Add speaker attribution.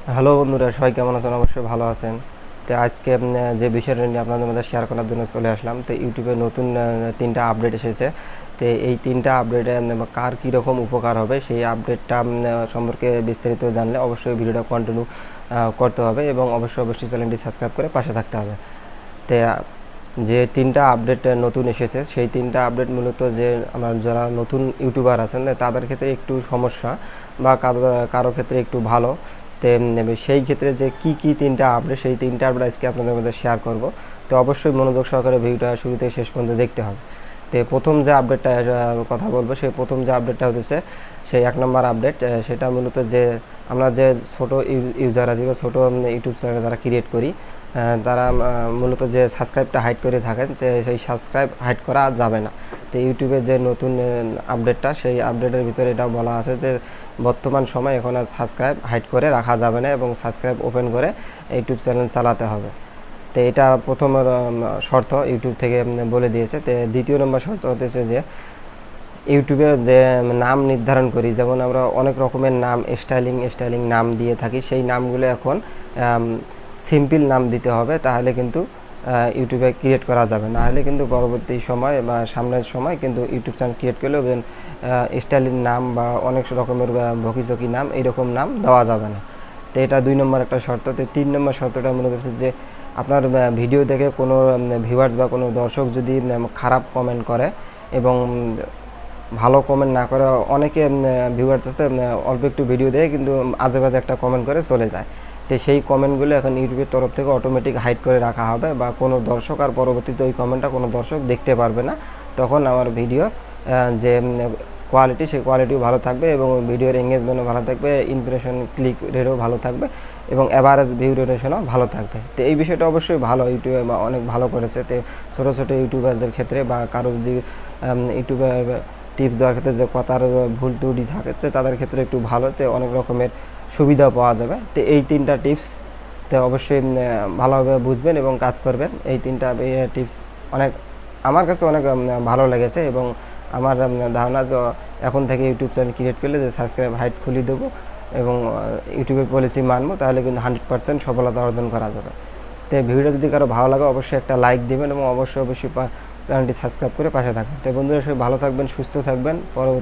Speaker 1: Hello বন্ধুরা, সবাই কেমন আছেন? অবশ্যই ভালো আছেন। তো আজকে যে বিষয়টা নিয়ে আপনাদের মধ্যে শেয়ার করার জন্য চলে আসলাম। তো ইউটিউবে নতুন 3টা আপডেট এসেছে। তো এই 3টা আপডেটে কার কীরকম উপকার হবে সেই আপডেটটা সম্পর্কে বিস্তারিত জানলে অবশ্যই ভিডিওটা কন্টিনিউ করতে হবে এবং অবশ্যই চ্যানেলটি সাবস্ক্রাইব করে পাশে থাকতে হবে। তো যে 3টা আপডেট নতুন এসেছে সেই 3টা আপডেট মূলত যে আমার যারা নতুন ইউটিউবার আছেন তাদের ক্ষেত্রে একটু সমস্যা বা কারো ক্ষেত্রে একটু ভালো। তো সেই ক্ষেত্রে যে কী 3টা আপডেট সেই 3টা আপডেট আজকে আপনাদের মধ্যে শেয়ার করব। তো অবশ্যই মনোযোগ সহকারে ভিডিওটা শুরু থেকে শেষ পর্যন্ত দেখতে হবে। তো প্রথম যে আপডেটটা কথা বলবো সেই প্রথম যে আপডেটটা হচ্ছে সেই 1 নম্বর আপডেট। সেটা মূলত যে আমরা যে ছোটো ইউজার আছি বা ছোটো ইউটিউব চ্যানেল যারা ক্রিয়েট করি তারা মূলত যে সাবস্ক্রাইবটা হাইড করে থাকেন যে সেই সাবস্ক্রাইব হাইড করা যাবে না। তো ইউটিউবের যে নতুন আপডেটটা সেই আপডেটের ভিতরে এটা বলা আছে যে বর্তমান সময় এখন আর সাবস্ক্রাইব হাইড করে রাখা যাবে না এবং সাবস্ক্রাইব ওপেন করে ইউটিউব চ্যানেল চালাতে হবে। তো এটা প্রথম শর্ত ইউটিউব থেকে বলে দিয়েছে। তো দ্বিতীয় নম্বর শর্ত হতেছে যে ইউটিউবে যে নাম নির্ধারণ করি, যেমন আমরা অনেক রকমের নাম স্টাইলিং নাম দিয়ে থাকি, সেই নামগুলো এখন সিম্পল নাম দিতে হবে, তাহলে কিন্তু ইউটিউবে ক্রিয়েট করা যাবে। না হলে কিন্তু পরবর্তী সময় বা সামনের সময় কিন্তু ইউটিউব চ্যানেল ক্রিয়েট করলেও স্টাইলিং নাম বা অনেক রকমের ভকিচকি নাম এইরকম নাম দেওয়া যাবে না। তো এটা 2 নম্বর একটা শর্ত। তো 3 নম্বর শর্তটা মনে হচ্ছে যে আপনার ভিডিও দেখে কোনো ভিউয়ার্স বা কোনো দর্শক যদি খারাপ কমেন্ট করে এবং ভালো কমেন্ট না করে, অনেকে ভিউয়ার্স আছে অল্প একটু ভিডিও দেখে কিন্তু আজে বাজে একটা কমেন্ট করে চলে যায়। তো সেই কমেন্টগুলো এখন ইউটিউবের তরফ থেকে অটোমেটিক হাইড করে রাখা হবে বা কোনো দর্শক আর পরবর্তীতে ওই কমেন্টটা কোনো দর্শক দেখতে পারবে না। তখন আমার ভিডিও যে কোয়ালিটি সেই কোয়ালিটিও ভালো থাকবে এবং ভিডিওর এঙ্গেজমেন্টও ভালো থাকবে, ইমপ্রেশন ক্লিক রেটও ভালো থাকবে এবং অ্যাভারেজ ভিউ রেটেশনও ভালো থাকবে। তো এই বিষয়টা অবশ্যই ভালো, ইউটিউবে অনেক ভালো করেছে। তো ছোটো ছোটো ইউটিউবারদের ক্ষেত্রে বা কারো যদি ইউটিউবে টিপস দেওয়ার ক্ষেত্রে যে কথার ভুল ত্রুটি থাকে তো তাদের ক্ষেত্রে একটু ভালোতে অনেক রকমের সুবিধা পাওয়া যাবে। তো এই 3টা টিপস তো অবশ্যই ভালোভাবে বুঝবেন এবং কাজ করবেন। এই 3টা টিপস অনেক আমার কাছে অনেক ভালো লেগেছে এবং আমার ধারণা যে এখন থেকে ইউটিউব চ্যানেল ক্রিয়েট করলে যে সাবস্ক্রাইব হাইট খুলে দেবো এবং ইউটিউবের পলিসি মানবো, তাহলে কিন্তু 100% সফলতা অর্জন করা যাবে। তো ভিডিওটা যদি কারো ভালো লাগে অবশ্যই একটা লাইক দিবেন এবং অবশ্যই চ্যানেলটি সাবস্ক্রাইব করে পাশে থাকবেন। তো বন্ধুরা সবাই ভালো থাকবেন, সুস্থ থাকবেন। পরবর্তী